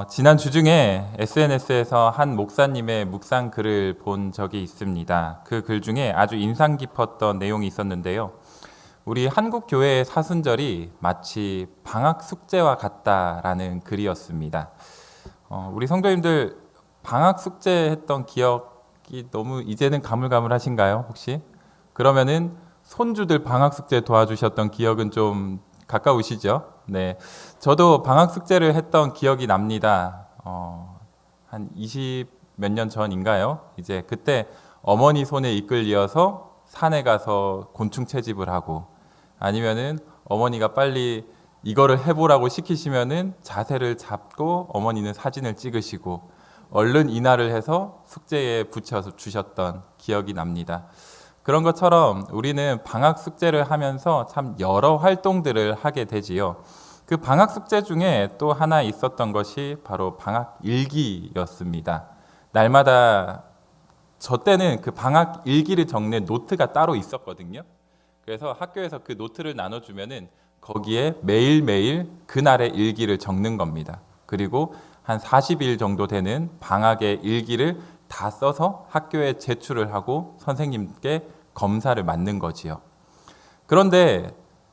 지난 주중에 SNS에서 한 목사님의 묵상 글을 본 적이 있습니다. 그 글 중에 아주 인상 깊었던 내용이 있었는데요. 우리 한국 교회의 사순절이 마치 방학 숙제와 같다라는 글이었습니다. 우리 성도님들 방학 숙제 했던 기억이 너무 이제는 가물가물하신가요, 혹시? 그러면은 손주들 방학 숙제 도와주셨던 기억은 좀 가까우시죠? 네. 저도 방학 숙제를 했던 기억이 납니다. 한 20 몇 년 전인가요? 이제 그때 어머니 손에 이끌려서 산에 가서 곤충 채집을 하고 아니면은 어머니가 빨리 이거를 해보라고 시키시면은 자세를 잡고 어머니는 사진을 찍으시고 얼른 인화를 해서 숙제에 붙여서 주셨던 기억이 납니다. 그런 것처럼 우리는 방학 숙제를 하면서 참 여러 활동들을 하게 되지요. 그 방학 숙제 중에 또 하나 있었던 것이 바로 방학 일기였습니다. 날마다 저 때는 그 방학 일기를 적는 노트가 따로 있었거든요. 그래서 학교에서 그 노트를 나눠주면은 거기에 매일매일 그날의 일기를 적는 겁니다. 그리고 한 40일 정도 되는 방학의 일기를 다 써서 학교에 제출을 하고 선생님께 검사를 받는 거지요. 그런데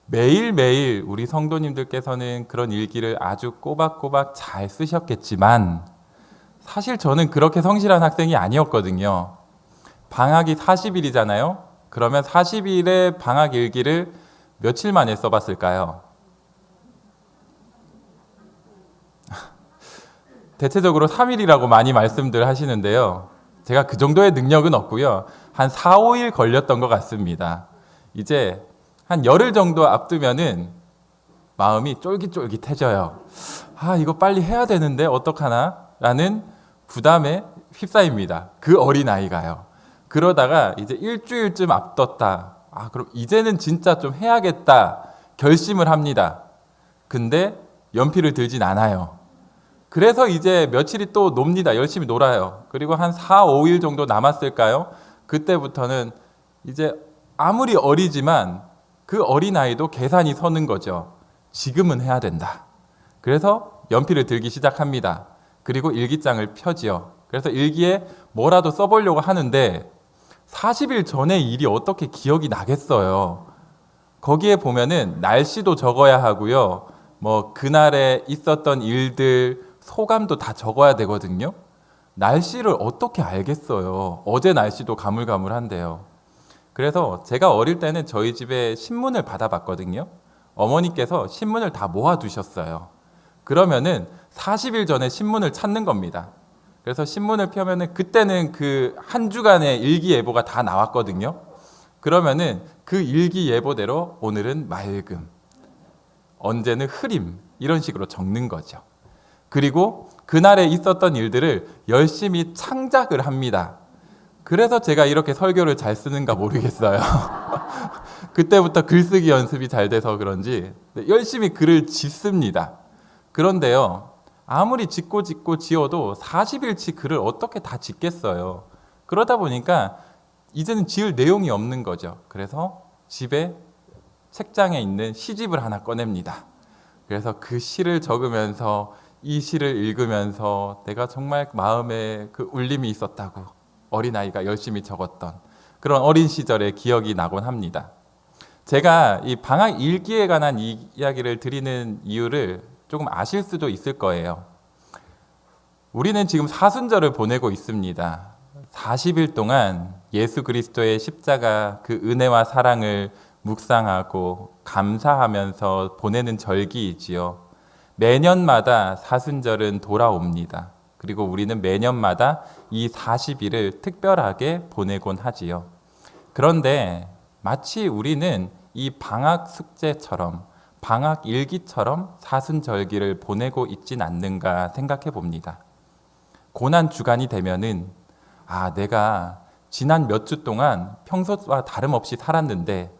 매일매일 우리 성도님들께서는 그런 일기를 아주 꼬박꼬박 잘 쓰셨겠지만 사실 저는 그렇게 성실한 학생이 아니었거든요. 방학이 40일이잖아요. 그러면 40일의 방학 일기를 며칠 만에 써봤을까요? 대체적으로 3일이라고 많이 말씀들 하시는데요. 제가 그 정도의 능력은 없고요. 한 4, 5일 걸렸던 것 같습니다. 이제 한 열흘 정도 앞두면은 마음이 쫄깃쫄깃해져요. 이거 빨리 해야 되는데 어떡하나? 라는 부담에 휩싸입니다. 그 어린아이가요. 그러다가 이제 일주일쯤 앞뒀다. 그럼 이제는 진짜 좀 해야겠다. 결심을 합니다. 근데 연필을 들진 않아요. 그래서 이제 며칠이 또 놉니다. 열심히 놀아요. 그리고 한 4, 5일 정도 남았을까요? 그때부터는 이제 아무리 어리지만 그 어린아이도 계산이 서는 거죠. 지금은 해야 된다. 그래서 연필을 들기 시작합니다. 그리고 일기장을 펴지요. 그래서 일기에 뭐라도 써보려고 하는데 40일 전의 일이 어떻게 기억이 나겠어요. 거기에 보면은 날씨도 적어야 하고요. 뭐 그날에 있었던 일들, 소감도 다 적어야 되거든요. 날씨를 어떻게 알겠어요. 어제 날씨도 가물가물한데요. 그래서 제가 어릴 때는 저희 집에 신문을 받아봤거든요. 어머니께서 신문을 다 모아두셨어요. 그러면은 40일 전에 신문을 찾는 겁니다. 그래서 신문을 펴면은 그때는 그 한 주간의 일기예보가 다 나왔거든요. 그러면은 그 일기예보대로 오늘은 맑음, 언제는 흐림 이런 식으로 적는 거죠. 그리고 그날에 있었던 일들을 열심히 창작을 합니다. 그래서 제가 이렇게 설교를 잘 쓰는가 모르겠어요. 그때부터 글쓰기 연습이 잘 돼서 그런지 열심히 글을 짓습니다. 그런데요, 아무리 짓고 지어도 40일치 글을 어떻게 다 짓겠어요. 그러다 보니까 이제는 지을 내용이 없는 거죠. 그래서 집에 책장에 있는 시집을 하나 꺼냅니다. 그래서 그 시를 적으면서 이 시를 읽으면서 내가 정말 마음에 그 울림이 있었다고 어린아이가 열심히 적었던 그런 어린 시절의 기억이 나곤 합니다. 제가 이 방학 일기에 관한 이야기를 드리는 이유를 조금 아실 수도 있을 거예요. 우리는 지금 사순절을 보내고 있습니다. 40일 동안 예수 그리스도의 십자가 그 은혜와 사랑을 묵상하고 감사하면서 보내는 절기이지요. 매년마다 사순절은 돌아옵니다. 그리고 우리는 매년마다 이 40일을 특별하게 보내곤 하지요. 그런데 마치 우리는 이 방학 숙제처럼 방학 일기처럼 사순절기를 보내고 있진 않는가 생각해 봅니다. 고난 주간이 되면은 내가 지난 몇 주 동안 평소와 다름없이 살았는데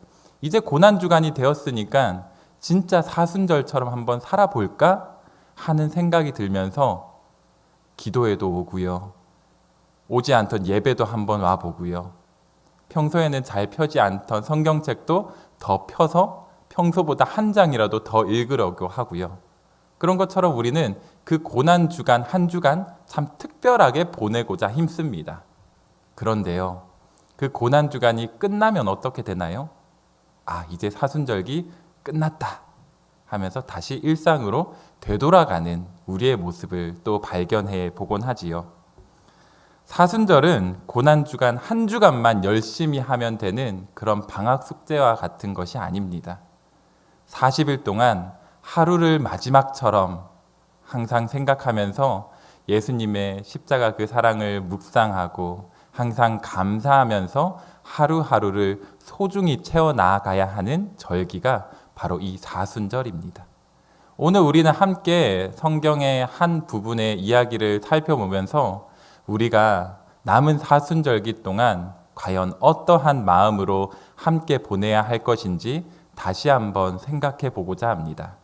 이제 고난 주간이 되었으니까 진짜 사순절처럼 한번 살아볼까 하는 생각이 들면서 기도에도 오고요. 오지 않던 예배도 한번 와보고요. 평소에는 잘 펴지 않던 성경책도 더 펴서 평소보다 한 장이라도 더 읽으려고 하고요. 그런 것처럼 우리는 그 고난 주간 한 주간 참 특별하게 보내고자 힘씁니다. 그런데요, 그 고난 주간이 끝나면 어떻게 되나요? 이제 사순절기 끝났다 하면서 다시 일상으로 되돌아가는 우리의 모습을 또 발견해 보곤 하지요. 사순절은 고난 주간 한 주간만 열심히 하면 되는 그런 방학 숙제와 같은 것이 아닙니다. 40일 동안 하루를 마지막처럼 항상 생각하면서 예수님의 십자가 그 사랑을 묵상하고 항상 감사하면서 하루하루를 소중히 채워나가야 하는 절기가 바로 이 사순절입니다. 오늘 우리는 함께 성경의 한 부분의 이야기를 살펴보면서 우리가 남은 사순절기 동안 과연 어떠한 마음으로 함께 보내야 할 것인지 다시 한번 생각해 보고자 합니다.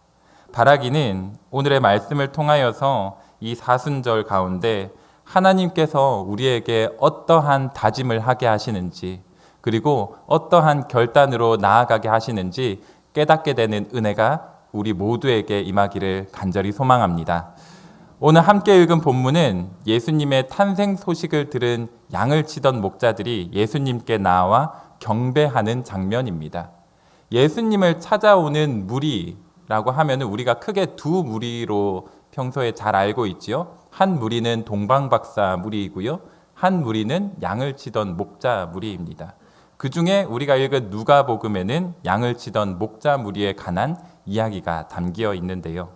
바라기는 오늘의 말씀을 통하여서 이 사순절 가운데 하나님께서 우리에게 어떠한 다짐을 하게 하시는지, 그리고 어떠한 결단으로 나아가게 하시는지 깨닫게 되는 은혜가 우리 모두에게 임하기를 간절히 소망합니다. 오늘 함께 읽은 본문은 예수님의 탄생 소식을 들은 양을 치던 목자들이 예수님께 나와 경배하는 장면입니다. 예수님을 찾아오는 무리라고 하면 우리가 크게 두 무리로 평소에 잘 알고 있지요. 한 무리는 동방박사 무리이고요, 한 무리는 양을 치던 목자 무리입니다. 그 중에 우리가 읽은 누가복음에는 양을 치던 목자 무리에 관한 이야기가 담겨 있는데요.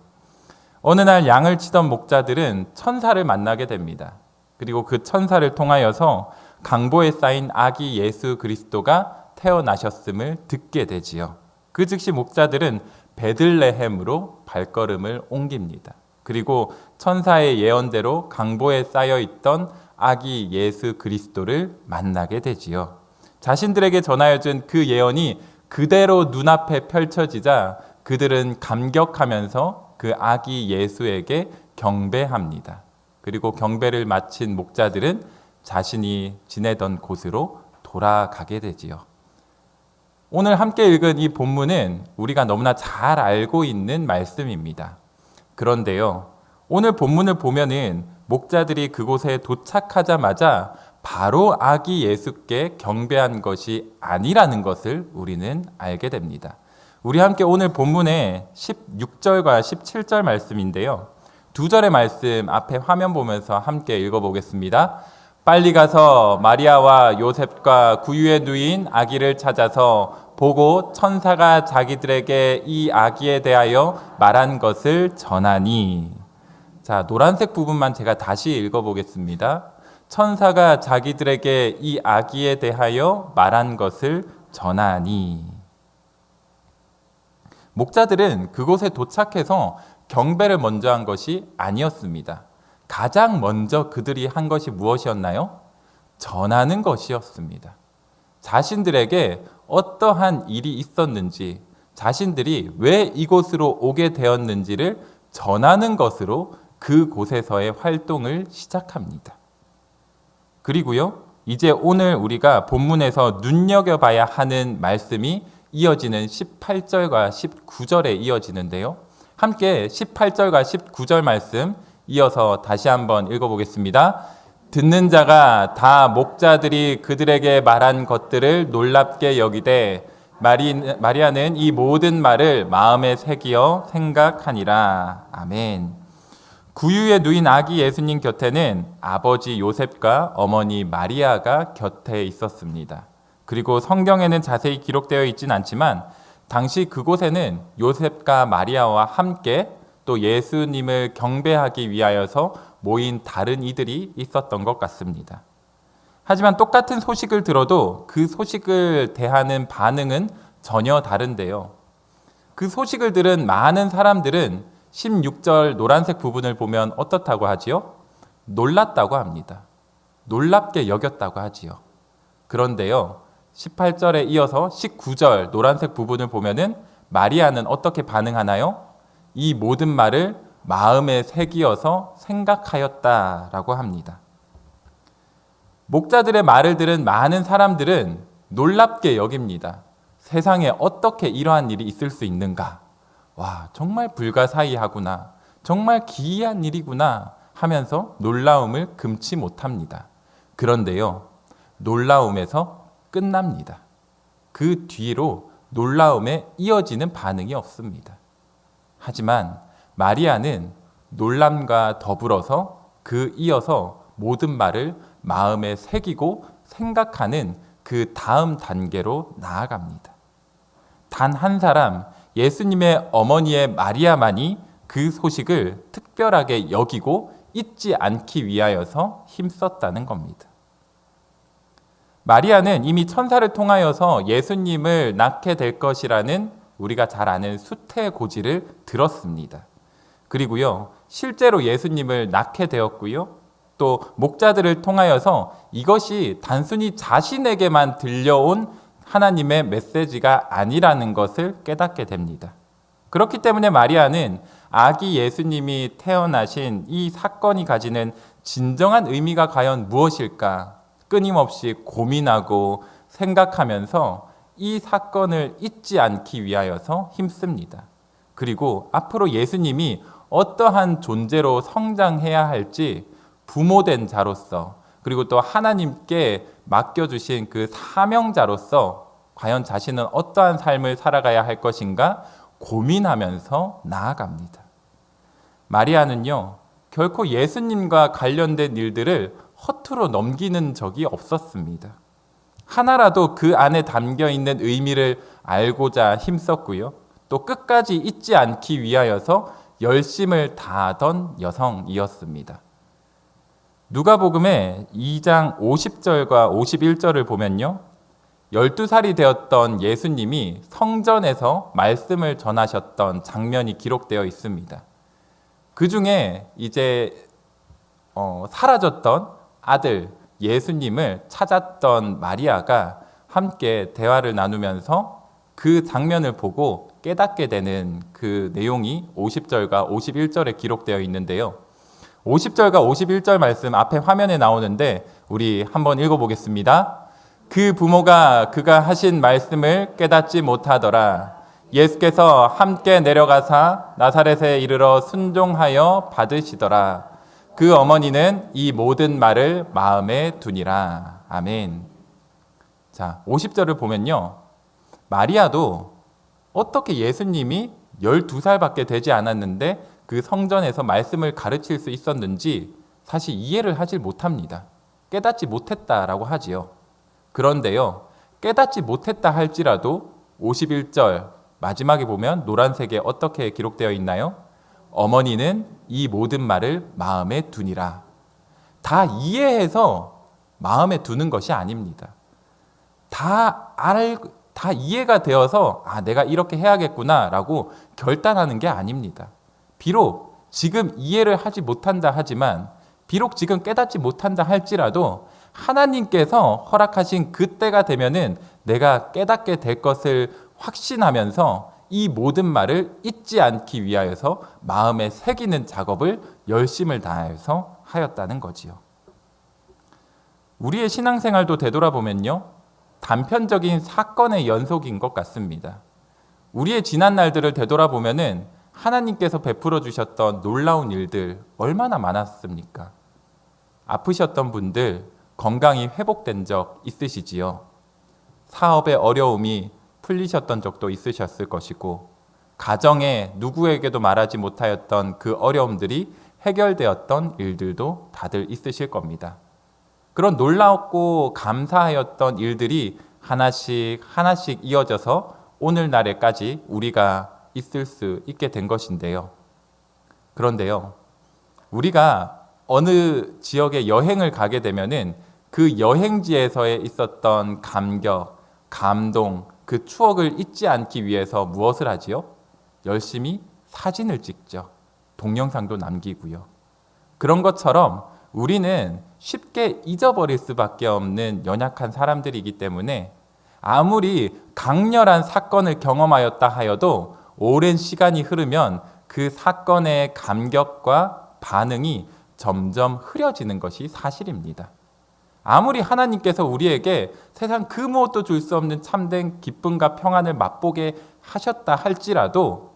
어느 날 양을 치던 목자들은 천사를 만나게 됩니다. 그리고 그 천사를 통하여서 강보에 쌓인 아기 예수 그리스도가 태어나셨음을 듣게 되지요. 그 즉시 목자들은 베들레헴으로 발걸음을 옮깁니다. 그리고 천사의 예언대로 강보에 쌓여 있던 아기 예수 그리스도를 만나게 되지요. 자신들에게 전하여준 그 예언이 그대로 눈앞에 펼쳐지자 그들은 감격하면서 그 아기 예수에게 경배합니다. 그리고 경배를 마친 목자들은 자신이 지내던 곳으로 돌아가게 되지요. 오늘 함께 읽은 이 본문은 우리가 너무나 잘 알고 있는 말씀입니다. 그런데요, 오늘 본문을 보면은 목자들이 그곳에 도착하자마자 바로 아기 예수께 경배한 것이 아니라는 것을 우리는 알게 됩니다. 우리 함께 오늘 본문의 16절과 17절 말씀인데요. 두 절의 말씀 앞에 화면 보면서 함께 읽어보겠습니다. 빨리 가서 마리아와 요셉과 구유에 누인 아기를 찾아서 보고 천사가 자기들에게 이 아기에 대하여 말한 것을 전하니. 자, 노란색 부분만 제가 다시 읽어보겠습니다. 천사가 자기들에게 이 아기에 대하여 말한 것을 전하니. 목자들은 그곳에 도착해서 경배를 먼저 한 것이 아니었습니다. 가장 먼저 그들이 한 것이 무엇이었나요? 전하는 것이었습니다. 자신들에게 어떠한 일이 있었는지, 자신들이 왜 이곳으로 오게 되었는지를 전하는 것으로 그곳에서의 활동을 시작합니다. 그리고요, 이제 오늘 우리가 본문에서 눈여겨봐야 하는 말씀이 이어지는 18절과 19절에 이어지는데요. 함께 18절과 19절 말씀 이어서 다시 한번 읽어보겠습니다. 듣는 자가 다 목자들이 그들에게 말한 것들을 놀랍게 여기되 마리아는 이 모든 말을 마음에 새기어 생각하니라. 아멘. 구유에 누인 아기 예수님 곁에는 아버지 요셉과 어머니 마리아가 곁에 있었습니다. 그리고 성경에는 자세히 기록되어 있진 않지만 당시 그곳에는 요셉과 마리아와 함께 또 예수님을 경배하기 위하여서 모인 다른 이들이 있었던 것 같습니다. 하지만 똑같은 소식을 들어도 그 소식을 대하는 반응은 전혀 다른데요. 그 소식을 들은 많은 사람들은 16절 노란색 부분을 보면 어떻다고 하지요? 놀랐다고 합니다. 놀랍게 여겼다고 하지요. 그런데요, 18절에 이어서 19절 노란색 부분을 보면은 마리아는 어떻게 반응하나요? 이 모든 말을 마음에 새기어서 생각하였다라고 합니다. 목자들의 말을 들은 많은 사람들은 놀랍게 여깁니다. 세상에 어떻게 이러한 일이 있을 수 있는가? 와, 정말 불가사의하구나. 정말 기이한 일이구나 하면서 놀라움을 금치 못합니다. 그런데요, 놀라움에서 끝납니다. 그 뒤로 놀라움에 이어지는 반응이 없습니다. 하지만 마리아는 놀람과 더불어서 그 이어서 모든 말을 마음에 새기고 생각하는 그 다음 단계로 나아갑니다. 단 한 사람, 예수님의 어머니의 마리아만이 그 소식을 특별하게 여기고 잊지 않기 위하여서 힘썼다는 겁니다. 마리아는 이미 천사를 통하여서 예수님을 낳게 될 것이라는 우리가 잘 아는 수태고지를 들었습니다. 그리고요, 실제로 예수님을 낳게 되었고요, 또 목자들을 통하여서 이것이 단순히 자신에게만 들려온 하나님의 메시지가 아니라는 것을 깨닫게 됩니다. 그렇기 때문에 마리아는 아기 예수님이 태어나신 이 사건이 가지는 진정한 의미가 과연 무엇일까 끊임없이 고민하고 생각하면서 이 사건을 잊지 않기 위하여서 힘씁니다. 그리고 앞으로 예수님이 어떠한 존재로 성장해야 할지 부모된 자로서, 그리고 또 하나님께 맡겨주신 그 사명자로서 과연 자신은 어떠한 삶을 살아가야 할 것인가 고민하면서 나아갑니다. 마리아는요, 결코 예수님과 관련된 일들을 허투루 넘기는 적이 없었습니다. 하나라도 그 안에 담겨있는 의미를 알고자 힘썼고요, 또 끝까지 잊지 않기 위하여서 열심을 다하던 여성이었습니다. 누가복음의 2장 50절과 51절을 보면요, 12살이 되었던 예수님이 성전에서 말씀을 전하셨던 장면이 기록되어 있습니다. 그 중에 이제 사라졌던 아들 예수님을 찾았던 마리아가 함께 대화를 나누면서 그 장면을 보고 깨닫게 되는 그 내용이 50절과 51절에 기록되어 있는데요. 50절과 51절 말씀 앞에 화면에 나오는데 우리 한번 읽어보겠습니다. 그 부모가 그가 하신 말씀을 깨닫지 못하더라. 예수께서 함께 내려가사 나사렛에 이르러 순종하여 받으시더라. 그 어머니는 이 모든 말을 마음에 두니라. 아멘. 자, 50절을 보면요, 마리아도 어떻게 예수님이 12살밖에 되지 않았는데 그 성전에서 말씀을 가르칠 수 있었는지 사실 이해를 하지 못합니다. 깨닫지 못했다라고 하지요. 그런데요, 깨닫지 못했다 할지라도 51절 마지막에 보면 노란색에 어떻게 기록되어 있나요? 어머니는 이 모든 말을 마음에 두니라. 다 이해해서 마음에 두는 것이 아닙니다. 다 이해가 되어서 내가 이렇게 해야겠구나라고 결단하는 게 아닙니다. 비록 지금 이해를 하지 못한다 하지만, 비록 지금 깨닫지 못한다 할지라도 하나님께서 허락하신 그때가 되면은 내가 깨닫게 될 것을 확신하면서 이 모든 말을 잊지 않기 위하여서 마음에 새기는 작업을 열심을 다해서 하였다는 거지요. 우리의 신앙생활도 되돌아보면요, 단편적인 사건의 연속인 것 같습니다. 우리의 지난 날들을 되돌아보면은 하나님께서 베풀어 주셨던 놀라운 일들 얼마나 많았습니까? 아프셨던 분들 건강이 회복된 적 있으시지요? 사업의 어려움이 풀리셨던 적도 있으셨을 것이고, 가정에 누구에게도 말하지 못하였던 그 어려움들이 해결되었던 일들도 다들 있으실 겁니다. 그런 놀랍고 감사하였던 일들이 하나씩 하나씩 이어져서 오늘날에까지 우리가 있을 수 있게 된 것인데요. 그런데요, 우리가 어느 지역에 여행을 가게 되면은 그 여행지에서에 있었던 감격, 감동, 그 추억을 잊지 않기 위해서 무엇을 하지요? 열심히 사진을 찍죠. 동영상도 남기고요. 그런 것처럼 우리는 쉽게 잊어버릴 수밖에 없는 연약한 사람들이기 때문에 아무리 강렬한 사건을 경험하였다 하여도 오랜 시간이 흐르면 그 사건의 감격과 반응이 점점 흐려지는 것이 사실입니다. 아무리 하나님께서 우리에게 세상 그 무엇도 줄 수 없는 참된 기쁨과 평안을 맛보게 하셨다 할지라도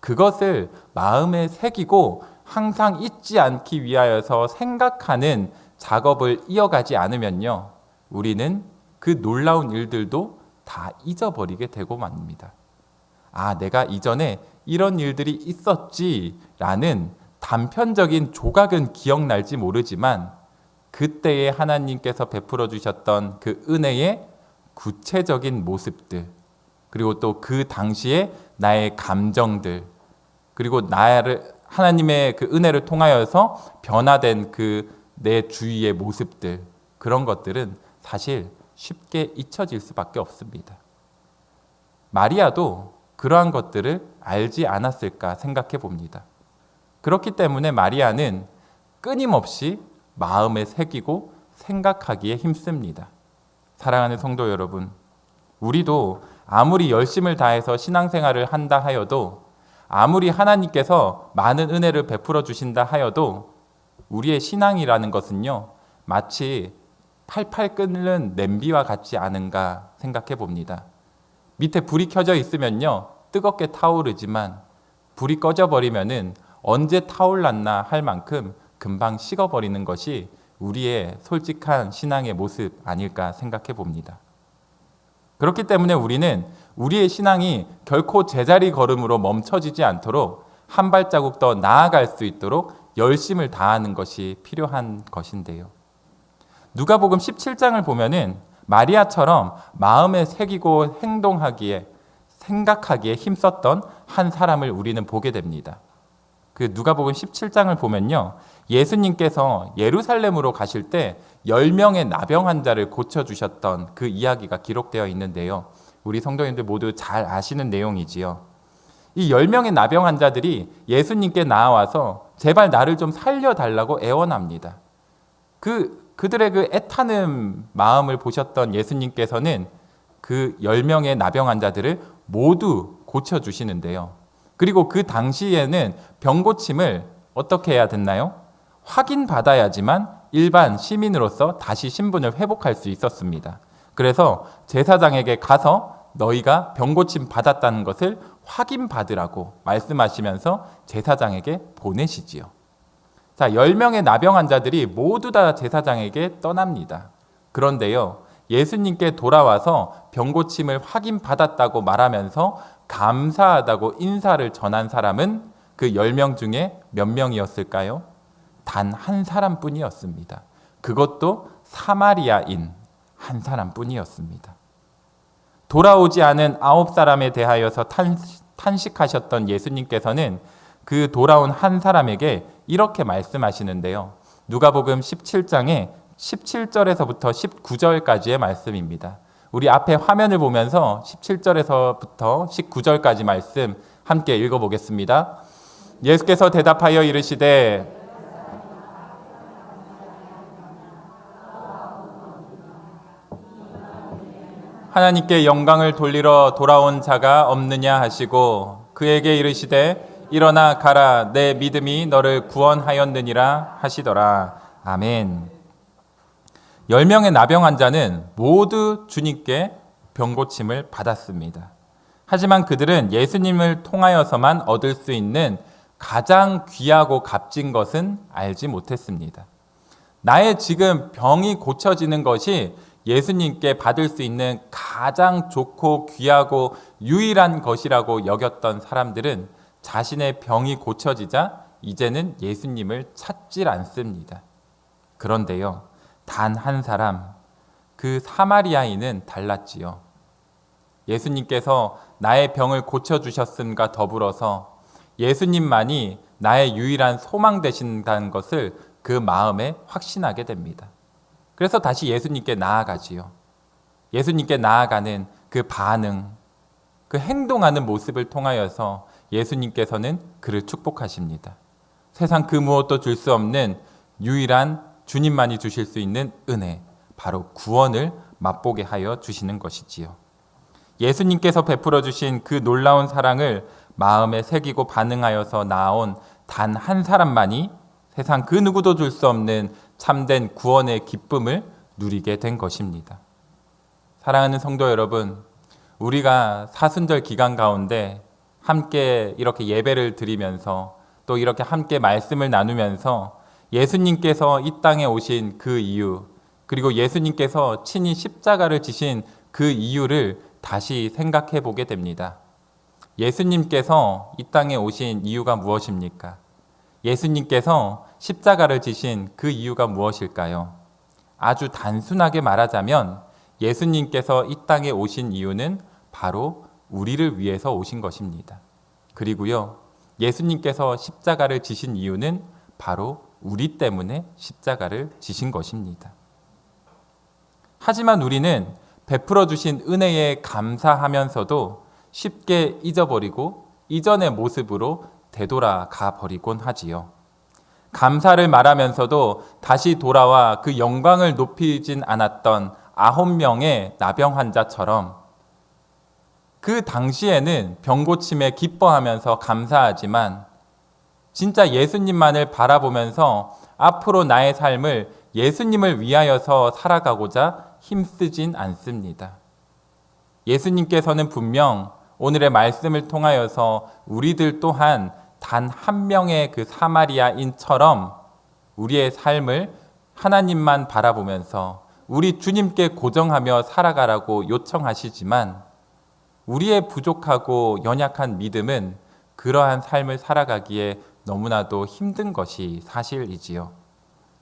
그것을 마음에 새기고 항상 잊지 않기 위하여서 생각하는 작업을 이어가지 않으면요, 우리는 그 놀라운 일들도 다 잊어버리게 되고 맙니다. 아, 내가 이전에 이런 일들이 있었지라는 단편적인 조각은 기억날지 모르지만 그때에 하나님께서 베풀어 주셨던 그 은혜의 구체적인 모습들, 그리고 또 그 당시에 나의 감정들, 그리고 나를 하나님의 그 은혜를 통하여서 변화된 그 내 주위의 모습들, 그런 것들은 사실 쉽게 잊혀질 수밖에 없습니다. 마리아도 그러한 것들을 알지 않았을까 생각해 봅니다. 그렇기 때문에 마리아는 끊임없이 마음에 새기고 생각하기에 힘씁니다. 사랑하는 성도 여러분, 우리도 아무리 열심을 다해서 신앙생활을 한다 하여도, 아무리 하나님께서 많은 은혜를 베풀어 주신다 하여도 우리의 신앙이라는 것은요, 마치 팔팔 끓는 냄비와 같지 않은가 생각해 봅니다. 밑에 불이 켜져 있으면요, 뜨겁게 타오르지만 불이 꺼져버리면은 언제 타올랐나 할 만큼 금방 식어버리는 것이 우리의 솔직한 신앙의 모습 아닐까 생각해 봅니다. 그렇기 때문에 우리는 우리의 신앙이 결코 제자리 걸음으로 멈춰지지 않도록 한 발자국 더 나아갈 수 있도록 열심을 다하는 것이 필요한 것인데요. 누가복음 17장을 보면은 마리아처럼 마음에 새기고 행동하기에, 생각하기에 힘썼던 한 사람을 우리는 보게 됩니다. 그 누가복음 17장을 보면요, 예수님께서 예루살렘으로 가실 때 10명의 나병 환자를 고쳐주셨던 그 이야기가 기록되어 있는데요, 우리 성도님들 모두 잘 아시는 내용이지요. 이 10명의 나병 환자들이 예수님께 나와서 제발 나를 좀 살려달라고 애원합니다. 그들의 그 애타는 마음을 보셨던 예수님께서는 그 10명의 나병 환자들을 모두 고쳐주시는데요. 그리고 그 당시에는 병 고침을 어떻게 해야 됐나요? 확인받아야지만 일반 시민으로서 다시 신분을 회복할 수 있었습니다. 그래서 제사장에게 가서 너희가 병 고침 받았다는 것을 확인받으라고 말씀하시면서 제사장에게 보내시지요. 자, 10명의 나병 환자들이 모두 다 제사장에게 떠납니다. 그런데요, 예수님께 돌아와서 병 고침을 확인받았다고 말하면서 감사하다고 인사를 전한 사람은 그 10명 중에 몇 명이었을까요? 단 한 사람뿐이었습니다. 그것도 사마리아인 한 사람뿐이었습니다. 돌아오지 않은 9사람에 대하여서 탄식하셨던 예수님께서는 그 돌아온 한 사람에게 이렇게 말씀하시는데요. 누가복음 17장에 17절에서부터 19절까지의 말씀입니다. 우리 앞에 화면을 보면서 17절에서부터 19절까지 말씀 함께 읽어보겠습니다. 예수께서 대답하여 이르시되 하나님께 영광을 돌리러 돌아온 자가 없느냐 하시고 그에게 이르시되 일어나 가라 내 믿음이 너를 구원하였느니라 하시더라. 아멘. 10명의 나병 환자는 모두 주님께 병고침을 받았습니다. 하지만 그들은 예수님을 통하여서만 얻을 수 있는 가장 귀하고 값진 것은 알지 못했습니다. 나의 지금 병이 고쳐지는 것이 예수님께 받을 수 있는 가장 좋고 귀하고 유일한 것이라고 여겼던 사람들은 자신의 병이 고쳐지자 이제는 예수님을 찾질 않습니다. 그런데요, 단 한 사람, 그 사마리아인은 달랐지요. 예수님께서 나의 병을 고쳐주셨음과 더불어서 예수님만이 나의 유일한 소망 되신다는 것을 그 마음에 확신하게 됩니다. 그래서 다시 예수님께 나아가지요. 예수님께 나아가는 그 반응, 그 행동하는 모습을 통하여서 예수님께서는 그를 축복하십니다. 세상 그 무엇도 줄 수 없는 유일한 주님만이 주실 수 있는 은혜, 바로 구원을 맛보게 하여 주시는 것이지요. 예수님께서 베풀어 주신 그 놀라운 사랑을 마음에 새기고 반응하여서 나온 단 한 사람만이 세상 그 누구도 줄 수 없는 참된 구원의 기쁨을 누리게 된 것입니다. 사랑하는 성도 여러분, 우리가 사순절 기간 가운데 함께 이렇게 예배를 드리면서 또 이렇게 함께 말씀을 나누면서 예수님께서 이 땅에 오신 그 이유, 그리고 예수님께서 친히 십자가를 지신 그 이유를 다시 생각해 보게 됩니다. 예수님께서 이 땅에 오신 이유가 무엇입니까? 예수님께서 십자가를 지신 그 이유가 무엇일까요? 아주 단순하게 말하자면 예수님께서 이 땅에 오신 이유는 바로 우리를 위해서 오신 것입니다. 그리고요, 예수님께서 십자가를 지신 이유는 바로 우리 때문에 십자가를 지신 것입니다. 하지만 우리는 베풀어 주신 은혜에 감사하면서도 쉽게 잊어버리고 이전의 모습으로 되돌아가 버리곤 하지요. 감사를 말하면서도 다시 돌아와 그 영광을 높이진 않았던 9명의 나병 환자처럼 그 당시에는 병 고침에 기뻐하면서 감사하지만 진짜 예수님만을 바라보면서 앞으로 나의 삶을 예수님을 위하여서 살아가고자 힘쓰진 않습니다. 예수님께서는 분명 오늘의 말씀을 통하여서 우리들 또한 단 한 명의 그 사마리아인처럼 우리의 삶을 하나님만 바라보면서 우리 주님께 고정하며 살아가라고 요청하시지만 우리의 부족하고 연약한 믿음은 그러한 삶을 살아가기에 너무나도 힘든 것이 사실이지요.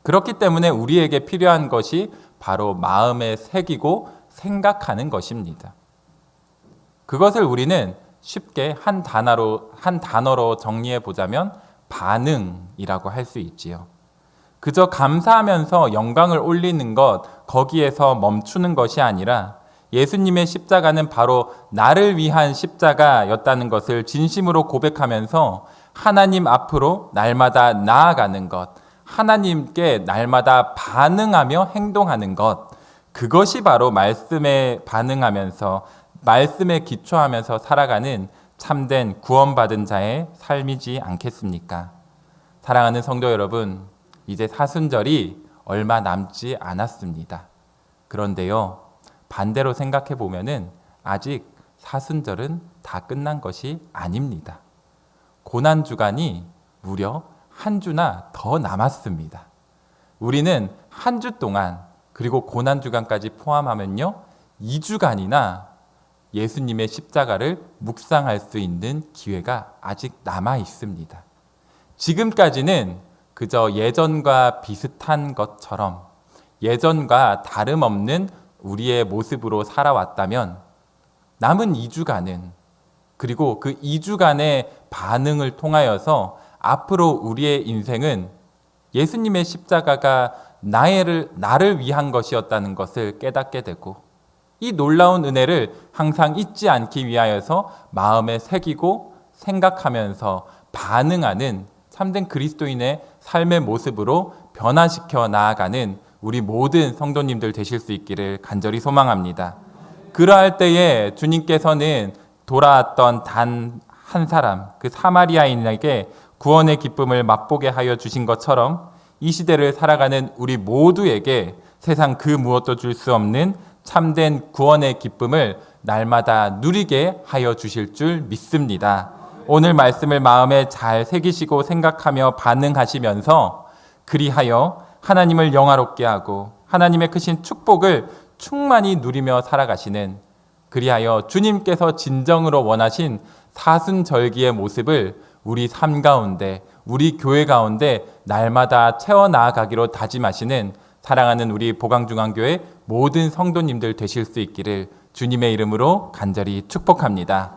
그렇기 때문에 우리에게 필요한 것이 바로 마음에 새기고 생각하는 것입니다. 그것을 우리는 쉽게 한 단어로 정리해 보자면 반응이라고 할 수 있지요. 그저 감사하면서 영광을 올리는 것, 거기에서 멈추는 것이 아니라 예수님의 십자가는 바로 나를 위한 십자가였다는 것을 진심으로 고백하면서 하나님 앞으로 날마다 나아가는 것, 하나님께 날마다 반응하며 행동하는 것, 그것이 바로 말씀에 반응하면서 말씀에 기초하면서 살아가는 참된 구원받은 자의 삶이지 않겠습니까? 사랑하는 성도 여러분, 이제 사순절이 얼마 남지 않았습니다. 그런데요, 반대로 생각해 보면은 아직 사순절은 다 끝난 것이 아닙니다. 고난주간이 무려 한 주나 더 남았습니다. 우리는 한 주 동안 그리고 고난주간까지 포함하면요 2주간이나 예수님의 십자가를 묵상할 수 있는 기회가 아직 남아 있습니다. 지금까지는 그저 예전과 비슷한 것처럼 예전과 다름없는 우리의 모습으로 살아왔다면 남은 2주간은 그리고 그 2주간의 반응을 통하여서 앞으로 우리의 인생은 예수님의 십자가가 나를 위한 것이었다는 것을 깨닫게 되고 이 놀라운 은혜를 항상 잊지 않기 위하여서 마음에 새기고 생각하면서 반응하는 참된 그리스도인의 삶의 모습으로 변화시켜 나아가는 우리 모든 성도님들 되실 수 있기를 간절히 소망합니다. 그러할 때에 주님께서는 돌아왔던 단 한 사람, 그 사마리아인에게 구원의 기쁨을 맛보게 하여 주신 것처럼 이 시대를 살아가는 우리 모두에게 세상 그 무엇도 줄 수 없는 참된 구원의 기쁨을 날마다 누리게 하여 주실 줄 믿습니다. 오늘 말씀을 마음에 잘 새기시고 생각하며 반응하시면서 그리하여 하나님을 영화롭게 하고 하나님의 크신 축복을 충만히 누리며 살아가시는 그리하여 주님께서 진정으로 원하신 사순절기의 모습을 우리 삶 가운데 우리 교회 가운데 날마다 채워나가기로 다짐하시는 사랑하는 우리 보강중앙교회 모든 성도님들 되실 수 있기를 주님의 이름으로 간절히 축복합니다.